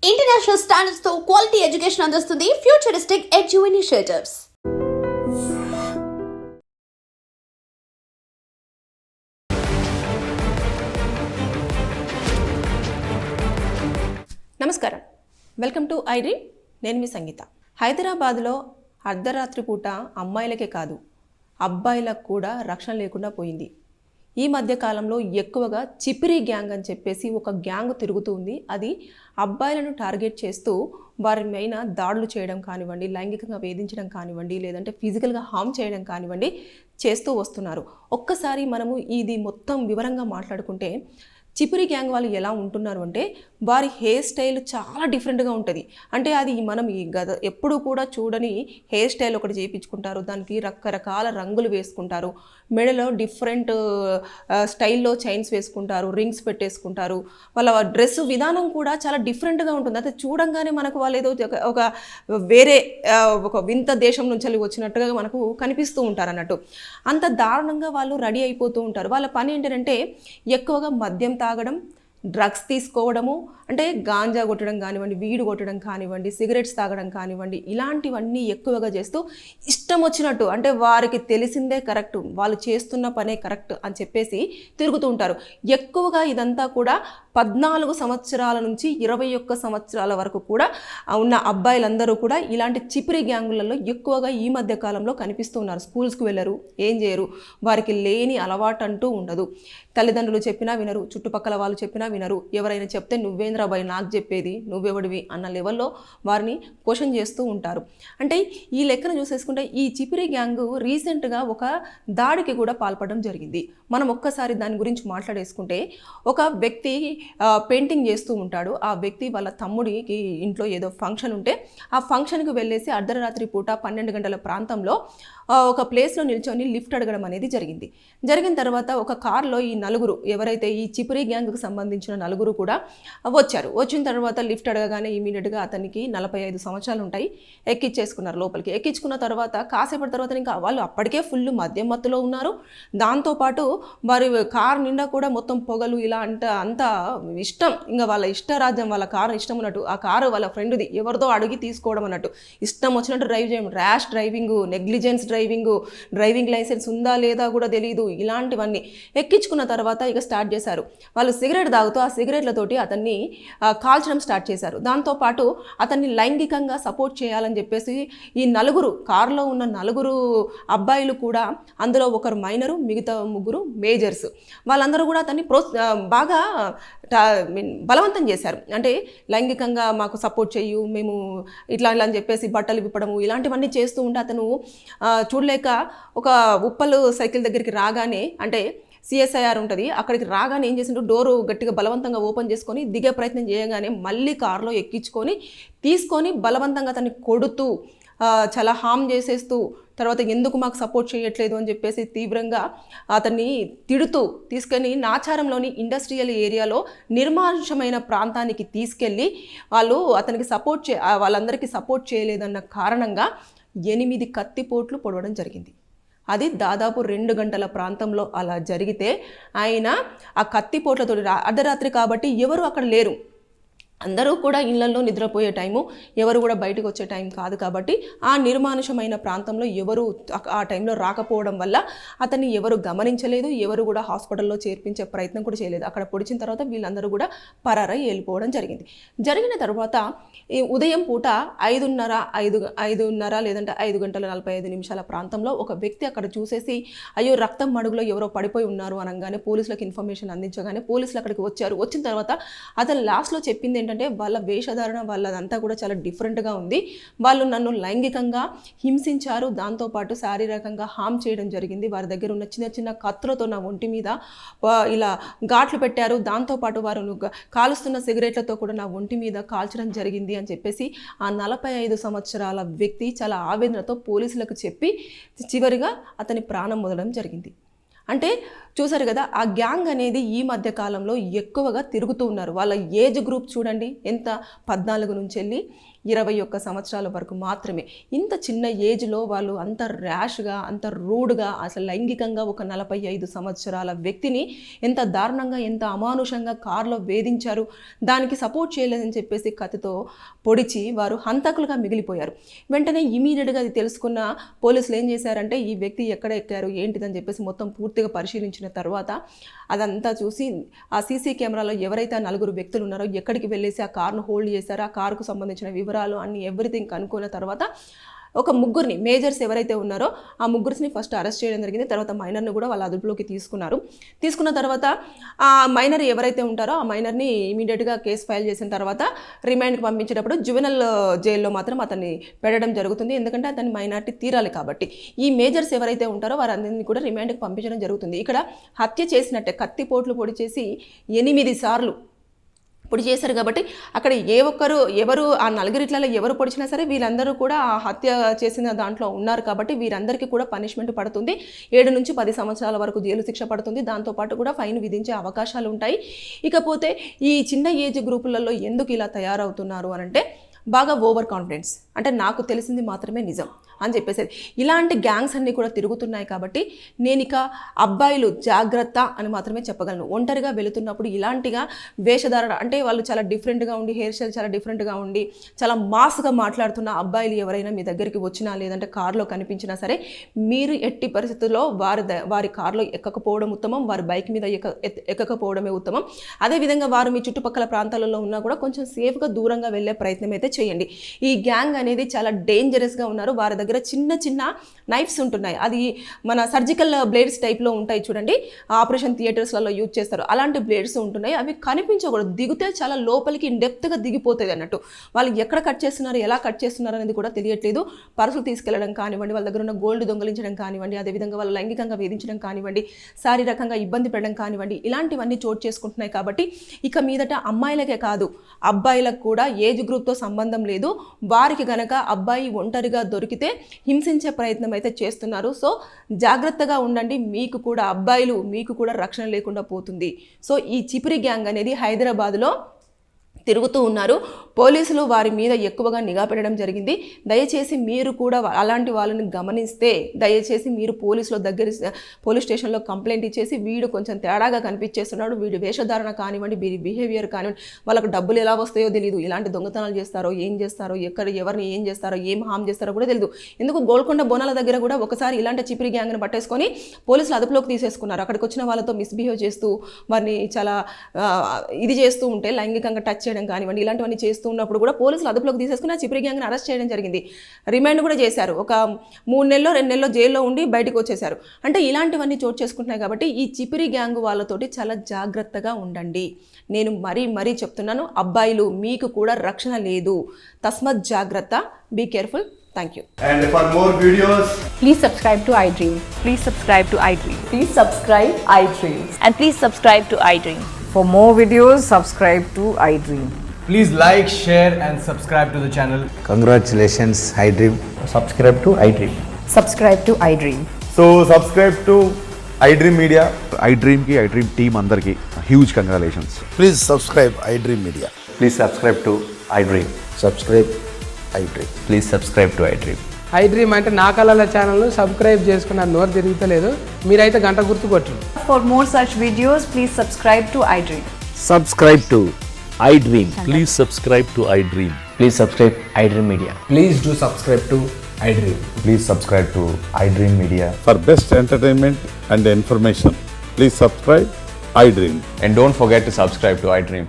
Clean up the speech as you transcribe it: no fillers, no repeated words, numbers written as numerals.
International standards తో quality education అందిస్తుంది futuristic edu initiatives. నమస్కారం, వెల్కమ్ టు ఐడ్రీ. నేను మీ సంగీత. హైదరాబాద్లో అర్ధరాత్రి పూట అమ్మాయిలకే కాదు అబ్బాయిలకు కూడా రక్షణ లేకుండా పోయింది. ఈ మధ్య కాలంలో ఎక్కువగా చిపిరి గ్యాంగ్ అని చెప్పేసి ఒక గ్యాంగ్ తిరుగుతూ ఉంది. అది అబ్బాయిలను టార్గెట్ చేస్తూ వారి పైన దాడులు చేయడం కానివ్వండి, లైంగికంగా వేధించడం కానివ్వండి, లేదంటే ఫిజికల్గా హార్మ్ చేయడం కానివ్వండి చేస్తూ వస్తున్నారు. ఒక్కసారి మనము ఇది మొత్తం వివరంగా మాట్లాడుకుంటే చిపిరి గ్యాంగ్ వాళ్ళు ఎలా ఉంటున్నారు అంటే వారి హెయిర్ స్టైల్ చాలా డిఫరెంట్గా ఉంటుంది. అంటే అది మనం ఈ ఎప్పుడు కూడా చూడని హెయిర్ స్టైల్ ఒకటి చేయించుకుంటారు, దానికి రకరకాల రంగులు వేసుకుంటారు, మెడలో డిఫరెంట్ స్టైల్లో చైన్స్ వేసుకుంటారు, రింగ్స్ పెట్టేసుకుంటారు. వాళ్ళ డ్రెస్ విధానం కూడా చాలా డిఫరెంట్గా ఉంటుంది. అయితే చూడంగానే మనకు వాళ్ళు ఏదో ఒక వేరే ఒక వింత దేశం నుంచి వచ్చినట్టుగా మనకు కనిపిస్తూ ఉంటారు అన్నట్టు. అంత దారుణంగా వాళ్ళు రెడీ అయిపోతూ ఉంటారు. వాళ్ళ పని ఏంటంటే ఎక్కువగా మద్యం తాగడం, డ్రగ్స్ తీసుకోవడము, అంటే గాంజా కొట్టడం కానివ్వండి, వీడు కొట్టడం కానివ్వండి, సిగరెట్స్ తాగడం కానివ్వండి, ఇలాంటివన్నీ ఎక్కువగా చేస్తూ ఇష్టం వచ్చినట్టు, అంటే వారికి తెలిసిందే కరెక్ట్, వాళ్ళు చేస్తున్న పనే కరెక్ట్ అని చెప్పేసి తిరుగుతూ ఉంటారు. ఎక్కువగా ఇదంతా కూడా 14 సంవత్సరాల నుంచి 21 సంవత్సరాల వరకు కూడా ఉన్న అబ్బాయిలందరూ కూడా ఇలాంటి చిపిరి గ్యాంగులలో ఎక్కువగా ఈ మధ్య కాలంలో కనిపిస్తూ ఉన్నారు. స్కూల్స్కి వెళ్ళరు, ఏం చేయరు, వారికి లేని అలవాటు అంటూ ఉండదు. తల్లిదండ్రులు చెప్పినా వినరు, చుట్టుపక్కల వాళ్ళు చెప్పినా వినరు. ఎవరైనా చెప్తే నువ్వేంద్రా బాయ్ నాకు చెప్పేది, నువ్వెవడివి అన్న లెవెల్లో వారిని క్వశ్చన్ చేస్తూ ఉంటారు. అంటే ఈ లెక్కను చూసేసుకుంటే ఈ చిపిరి గ్యాంగు రీసెంట్గా ఒక దాడికి కూడా పాల్పడడం జరిగింది. మనం ఒక్కసారి దాని గురించి మాట్లాడేసుకుంటే, ఒక వ్యక్తి పెయింటింగ్ చేస్తూ ఉంటాడు. ఆ వ్యక్తి వాళ్ళ తమ్ముడికి ఇంట్లో ఏదో ఫంక్షన్ ఉంటే ఆ ఫంక్షన్కి వెళ్ళేసి అర్ధరాత్రి పూట 12 గంటల ప్రాంతంలో ఒక ప్లేస్లో నిల్చొని లిఫ్ట్ అడగడం అనేది జరిగింది. జరిగిన తర్వాత ఒక కార్లో ఈ నలుగురు, ఎవరైతే ఈ చిపిరి గ్యాంగ్కి సంబంధించిన నలుగురు కూడా వచ్చారు. వచ్చిన తర్వాత లిఫ్ట్ అడగగానే ఇమీడియట్గా అతనికి 45 సంవత్సరాలు ఉంటాయి, ఎక్కించేసుకున్నారు లోపలికి. ఎక్కించుకున్న తర్వాత కాసేపటి తర్వాత ఇంకా వాళ్ళు అప్పటికే ఫుల్ మద్యం మత్తులో ఉన్నారు. దాంతోపాటు వారి కారు నిండా కూడా మొత్తం పొగలు, ఇలా అంతా ఇష్టం, ఇంకా వాళ్ళ ఇష్టరాజ్యం, వాళ్ళ కారు ఇష్టం ఉన్నట్టు, ఆ కారు వాళ్ళ ఫ్రెండ్ది, ఎవరిదో అడిగి తీసుకోవడం అన్నట్టు, ఇష్టం వచ్చినట్టు డ్రైవ్ చేయడం, rash driving, negligence driving licence ఉందా లేదా కూడా తెలియదు, ఇలాంటివన్నీ. ఎక్కించుకున్న తర్వాత ఇక స్టార్ట్ చేశారు. వాళ్ళు సిగరెట్ తాగుతూ ఆ సిగరెట్లతోటి అతన్ని కాల్చడం స్టార్ట్ చేశారు. దాంతోపాటు అతన్ని లైంగికంగా సపోర్ట్ చేయాలని చెప్పేసి ఈ నలుగురు, కారులో ఉన్న నలుగురు అబ్బాయిలు కూడా, అందులో ఒకరు మైనరు, మిగతా ముగ్గురు మేజర్స్, వాళ్ళందరూ కూడా అతన్ని బాగా బలవంతం చేశారు. అంటే లైంగికంగా మాకు సపోర్ట్ చెయ్యు, మేము ఇట్లా అని చెప్పేసి బట్టలు విప్పడము, ఇలాంటివన్నీ చేస్తూ ఉంటే అతను చూడలేక ఒక ఉప్పలు సైకిల్ దగ్గరికి రాగానే, అంటే సిఎస్ఐఆర్ ఉంటుంది, అక్కడికి రాగానే ఏం చేసిండు, డోరు గట్టిగా బలవంతంగా ఓపెన్ చేసుకొని దిగే ప్రయత్నం చేయగానే మళ్ళీ కారులో ఎక్కించుకొని తీసుకొని బలవంతంగా అతన్ని కొడుతూ చాలా హామ్ చేసేస్తూ, తర్వాత ఎందుకు మాకు సపోర్ట్ చేయట్లేదు అని చెప్పేసి తీవ్రంగా అతన్ని తిడుతూ తీసుకొని నాచారంలోని ఇండస్ట్రియల్ ఏరియాలో నిర్మానుషమైన ప్రాంతానికి తీసుకెళ్ళి వాళ్ళు అతనికి వాళ్ళందరికీ సపోర్ట్ చేయలేదన్న కారణంగా 8 కత్తిపోట్లు పొడవడం జరిగింది. అది దాదాపు 2 గంటల ప్రాంతంలో అలా జరిగితే ఆయన ఆ కత్తిపోట్లతో, అర్ధరాత్రి కాబట్టి ఎవరు అక్కడ లేరు, అందరూ కూడా ఇళ్లలో నిద్రపోయే టైము, ఎవరు కూడా బయటకు వచ్చే టైం కాదు కాబట్టి ఆ నిర్మానుషమైన ప్రాంతంలో ఎవరు ఆ టైంలో రాకపోవడం వల్ల అతన్ని ఎవరు గమనించలేదు, ఎవరు కూడా హాస్పిటల్లో చేర్పించే ప్రయత్నం కూడా చేయలేదు. అక్కడ పొడిచిన తర్వాత వీళ్ళందరూ కూడా పరారై వెళ్ళిపోవడం జరిగింది. జరిగిన తర్వాత ఈ ఉదయం పూట 5:30 లేదంటే 5 గంటల 45 నిమిషాల ప్రాంతంలో ఒక వ్యక్తి అక్కడ చూసేసి, అయ్యో రక్తం మడుగులో ఎవరో పడిపోయి ఉన్నారు అనగానే పోలీసులకు ఇన్ఫర్మేషన్ అందించగానే పోలీసులు అక్కడికి వచ్చారు. వచ్చిన తర్వాత అతను లాస్ట్లో చెప్పింది ఏంటంటే, వాళ్ళ వేషధారణ వాళ్ళదంతా కూడా చాలా డిఫరెంట్గా ఉంది, వాళ్ళు నన్ను లైంగికంగా హింసించారు, దాంతోపాటు శారీరకంగా హామ్ చేయడం జరిగింది, వారి దగ్గర ఉన్న చిన్న చిన్న కత్తులతో నా ఒంటి మీద ఇలా ఘాట్లు పెట్టారు, దాంతోపాటు వారు కాలుస్తున్న సిగరెట్లతో కూడా నా ఒంటి మీద కాల్చడం జరిగింది అని చెప్పేసి ఆ 45 సంవత్సరాల వ్యక్తి చాలా ఆవేదనతో పోలీసులకు చెప్పి చివరిగా అతని ప్రాణం వదలడం జరిగింది. అంటే చూసారు కదా, ఆ గ్యాంగ్ అనేది ఈ మధ్య కాలంలో ఎక్కువగా తిరుగుతూ ఉన్నారు. వాళ్ళ ఏజ్ గ్రూప్ చూడండి ఎంత, 14 నుంచి వెళ్ళి 21 సంవత్సరాల వరకు మాత్రమే. ఇంత చిన్న ఏజ్లో వాళ్ళు అంత ర్యాష్గా, అంత రూడ్గా, అసలు లైంగికంగా ఒక 45 సంవత్సరాల వ్యక్తిని ఎంత దారుణంగా, ఎంత అమానుషంగా కారులో వేధించారు. దానికి సపోర్ట్ చేయలేదని చెప్పేసి కత్తితో పొడిచి వారు హంతకులుగా మిగిలిపోయారు. వెంటనే ఇమీడియట్గా అది తెలుసుకున్న పోలీసులు ఏం చేశారంటే, ఈ వ్యక్తి ఎక్కడ ఎక్కారు ఏంటిదని చెప్పేసి మొత్తం పూర్తిగా పరిశీలించిన తర్వాత అదంతా చూసి ఆ సీసీ కెమెరాలో ఎవరైతే ఆ 4 వ్యక్తులు ఉన్నారో ఎక్కడికి వెళ్ళేసి ఆ కార్ను హోల్డ్ చేశారో, ఆ కారుకు సంబంధించిన వివరాలు అన్ని ఎవ్రీథింగ్ కనుక్కున్న తర్వాత ఒక ముగ్గురిని, మేజర్స్ ఎవరైతే ఉన్నారో ఆ ముగ్గురిని ఫస్ట్ అరెస్ట్ చేయడం జరిగింది. తర్వాత మైనర్ని కూడా వాళ్ళ అదుపులోకి తీసుకున్న తర్వాత ఆ మైనర్ ఎవరైతే ఉంటారో ఆ మైనర్ని ఇమీడియట్గా కేసు ఫైల్ చేసిన తర్వాత రిమాండ్కి పంపించేటప్పుడు జువెనల్ జైల్లో మాత్రం అతన్ని పెట్టడం జరుగుతుంది. ఎందుకంటే అతని మైనారిటీ తీరాలి కాబట్టి. ఈ మేజర్స్ ఎవరైతే ఉంటారో వారందరినీ కూడా రిమాండ్కి పంపించడం జరుగుతుంది. ఇక్కడ హత్య చేసినట్టే కత్తిపోట్లు పొడి చేసి 8 సార్లు పొడి చేశారు కాబట్టి అక్కడ ఎవరు ఆ 4 ఎవరు పొడిచినా సరే వీళ్ళందరూ కూడా ఆ హత్య చేసిన దాంట్లో ఉన్నారు కాబట్టి వీరందరికీ కూడా పనిష్మెంట్ పడుతుంది. 7 నుంచి 10 సంవత్సరాల వరకు జైలు శిక్ష పడుతుంది. దాంతోపాటు కూడా ఫైన్ విధించే అవకాశాలు ఉంటాయి. ఇకపోతే ఈ చిన్న ఏజ్ గ్రూపులలో ఎందుకు ఇలా తయారవుతున్నారు అనంటే, బాగా ఓవర్ కాన్ఫిడెన్స్, అంటే నాకు తెలిసింది మాత్రమే నిజం అని చెప్పేసేది. ఇలాంటి గ్యాంగ్స్ అన్నీ కూడా తిరుగుతున్నాయి కాబట్టి నేను ఇక అబ్బాయిలు జాగ్రత్త అని మాత్రమే చెప్పగలను. ఒంటరిగా వెళుతున్నప్పుడు ఇలాంటిగా వేషధారణ, అంటే వాళ్ళు చాలా డిఫరెంట్గా ఉండి, హెయిర్ స్టైల్ చాలా డిఫరెంట్గా ఉండి, చాలా మాస్గా మాట్లాడుతున్న అబ్బాయిలు ఎవరైనా మీ దగ్గరికి వచ్చినా లేదంటే కారులో కనిపించినా సరే మీరు ఎట్టి పరిస్థితుల్లో వారి కారులో ఎక్కకపోవడం ఉత్తమం, వారి బైక్ మీద ఎక్కకపోవడమే ఉత్తమం. అదేవిధంగా వారు మీ చుట్టుపక్కల ప్రాంతాలలో ఉన్నా కూడా కొంచెం సేఫ్గా దూరంగా వెళ్ళే ప్రయత్నం అయితే చేయండి. ఈ గ్యాంగ్ అనేది చాలా డేంజరస్గా ఉన్నారు. వారి దగ్గర చిన్న చిన్న నైఫ్స్ ఉంటున్నాయి. అది మన సర్జికల్ బ్లేడ్స్ టైప్లో ఉంటాయి చూడండి, ఆపరేషన్ థియేటర్స్లలో యూజ్ చేస్తారు. అలాంటి బ్లేడ్స్ ఉంటున్నాయి. అవి కనిపించకూడదు, దిగితే చాలా లోపలికి ఇన్డెప్త్గా దిగిపోతుంది అన్నట్టు. వాళ్ళు ఎక్కడ కట్ చేస్తున్నారు, ఎలా కట్ చేస్తున్నారు అనేది కూడా తెలియట్లేదు. పర్సులు తీసుకెళ్లడం కానివ్వండి, వాళ్ళ దగ్గర ఉన్న గోల్డ్ దొంగలించడం కానివ్వండి, అదేవిధంగా వాళ్ళు లైంగికంగా వేధించడం కానివ్వండి, శారీరకంగా ఇబ్బంది పెట్టడం కానివ్వండి, ఇలాంటివన్నీ చోటు చేసుకుంటున్నాయి. కాబట్టి ఇక మీదట అమ్మాయిలకే కాదు అబ్బాయిలకు కూడా ఏజ్ గ్రూప్తో సంబంధం లేదు. వారికి గనక అబ్బాయి ఒంటరిగా దొరికితే హింసించే ప్రయత్నం అయితే చేస్తున్నారు. సో జాగ్రత్తగా ఉండండి. అబ్బాయిలు మీకు కూడా రక్షణ లేకుండా పోతుంది. సో ఈ చిపిరి గ్యాంగ్ అనేది హైదరాబాద్లో తిరుగుతూ ఉన్నారు. పోలీసులు వారి మీద ఎక్కువగా నిఘా పెట్టడం జరిగింది. దయచేసి మీరు కూడా అలాంటి వాళ్ళని గమనిస్తే దయచేసి మీరు పోలీస్ స్టేషన్లో కంప్లైంట్ ఇచ్చేసి, వీడు కొంచెం తేడాగా కనిపించేస్తున్నాడు, వీడి వేషధారణ కానివ్వండి, వీడి బిహేవియర్ కానివ్వండి, వాళ్ళకు డబ్బులు ఎలా వస్తాయో తెలియదు, ఇలాంటి దొంగతనాలు చేస్తారో, ఏం చేస్తారో, ఎవరిని ఏం చేస్తారో, ఏం హామ్ చేస్తారో కూడా తెలియదు. ఎందుకు గోల్కొండ బోనాల దగ్గర కూడా ఒకసారి ఇలాంటి చిపిరి గ్యాంగ్ని పట్టేసుకొని పోలీసులు అదుపులోకి తీసేసుకున్నారు. అక్కడికి వచ్చిన వాళ్ళతో మిస్బిహేవ్ చేస్తూ వారిని చాలా ఇది చేస్తూ ఉంటే, లైంగికంగా టచ్ చేయడం కానివ్వండి, ఇలాంటివన్నీ చేస్తూ ఉన్నప్పుడు కూడా పోలీసులు అదుపులోకి తీసేసుకుని ఆ చిపిరి గ్యాంగ్ని అరెస్ట్ చేయడం జరిగింది. రిమాండ్ కూడా చేశారు. ఒక 3 నెలలో 2 నెలలో జైల్లో ఉండి బయటకు వచ్చేశారు. అంటే ఇలాంటివన్నీ చోటు చేసుకుంటున్నాయి కాబట్టి ఈ చిపిరి గ్యాంగ్ వాళ్ళతోటి చాలా జాగ్రత్తగా ఉండండి. నేను మరీ చెప్తున్నాను, అబ్బాయిలు మీకు కూడా రక్షణ లేదు. తస్మత్ జాగ్రత్త, be careful. Thank you. And for more videos, Please subscribe to iDream. Please subscribe to iDream. Please subscribe iDream. And please subscribe to iDream. For more videos, subscribe to iDream. please like, share and subscribe to the channel. Congratulations, iDream. Subscribe to iDream. Subscribe to iDream. So subscribe to iDream Media. iDream ki iDream team andarki huge congratulations. Please subscribe iDream Media. Please subscribe to iDream. Subscribe iDream. Please subscribe to iDream. iDream అంటే నా కళల ఛానల్ను subscribe చేసుకున్న నోరు తిరుగుతలేదు, మీరైతే గంట గుర్తు కొట్టండి. For more such videos, please subscribe to iDream. Subscribe to iDream. Please subscribe to iDream. Please subscribe iDream Media. Please do subscribe to iDream. Please subscribe to iDream Media. For best entertainment and information, please subscribe iDream. And don't forget to subscribe to iDream.